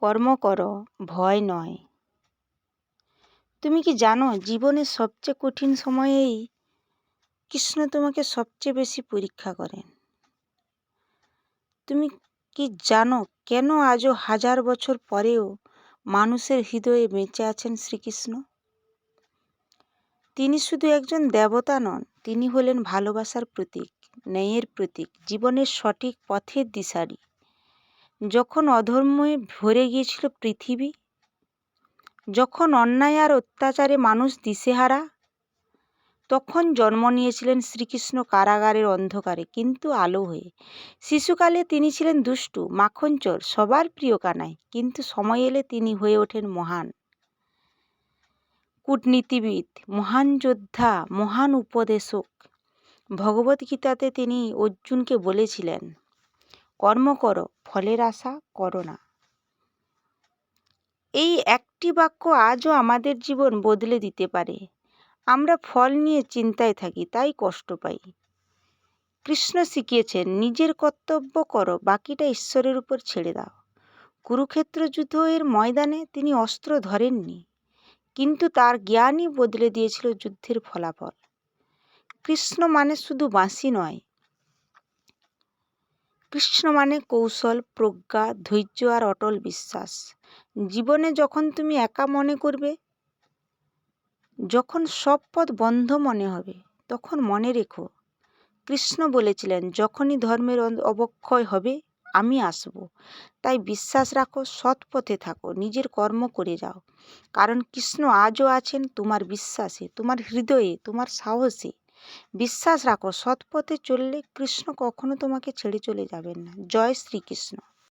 কর্ম করো, ভয় নয়। তুমি কি জানো জীবনের সবচেয়ে কঠিন সময়েই কৃষ্ণ তোমাকে সবচেয়ে বেশি পরীক্ষা করেন? তুমি কি জানো কেন আজও 1000 বছর পরেও মানুষের হৃদয়ে বেঁচে আছেন শ্রীকৃষ্ণ? তিনি শুধু একজন দেবতা নন, তিনি হলেন ভালোবাসার প্রতীক, ন্যায়ের প্রতীক, জীবনের সঠিক পথের দিশারি। যখন অধর্মে ভরে গিয়েছিল পৃথিবী, যখন অন্যায় আর অত্যাচারে মানুষ দিশেহারা, তখন জন্ম নিয়েছিলেন শ্রীকৃষ্ণ কারাগারের অন্ধকারে, কিন্তু আলো হয়ে। শিশুকালে তিনি ছিলেন দুষ্টু, মাখনচোর, সবার প্রিয় কানাই, কিন্তু সময় এলে তিনি হয়ে ওঠেন মহান কূটনীতিবিদ, মহান যোদ্ধা, মহান উপদেশক। ভগবদ্গীতাতে তিনি অর্জুনকে বলেছিলেন, কর্ম করো, ফলের আশা করো না। এই একটি বাক্য আজও আমাদের জীবন বদলে দিতে পারে। আমরা ফল নিয়ে চিন্তায় থাকি, তাই কষ্ট পাই। কৃষ্ণ শিখিয়েছেন, নিজের কর্তব্য করো, বাকিটা ঈশ্বরের উপর ছেড়ে দাও। কুরুক্ষেত্র যুদ্ধের ময়দানে তিনি অস্ত্র ধরেননি, কিন্তু তার জ্ঞানই বদলে দিয়েছিল যুদ্ধের ফলাফল। কৃষ্ণ মানে শুধু বাঁশি নয়, কৃষ্ণ মানে কৌশল, প্রজ্ঞা, ধৈর্য আর অটল বিশ্বাস। জীবনে যখন তুমি একা মনে করবে, যখন সব পথ বন্ধ মনে হবে, তখন মনে রেখো, কৃষ্ণ বলেছিলেন, যখনই ধর্মের অবক্ষয় হবে আমি আসব। তাই বিশ্বাস রাখো, সৎ পথে থাকো, নিজের কর্ম করে যাও। কারণ কৃষ্ণ আজও আছেন তোমার বিশ্বাসে, তোমার হৃদয়ে, তোমার সাহসে। বিশ্বাস রাখো, সৎ পথে চললে কৃষ্ণ কখনো তোমাকে ছেড়ে চলে যাবেন না। জয় শ্রীকৃষ্ণ।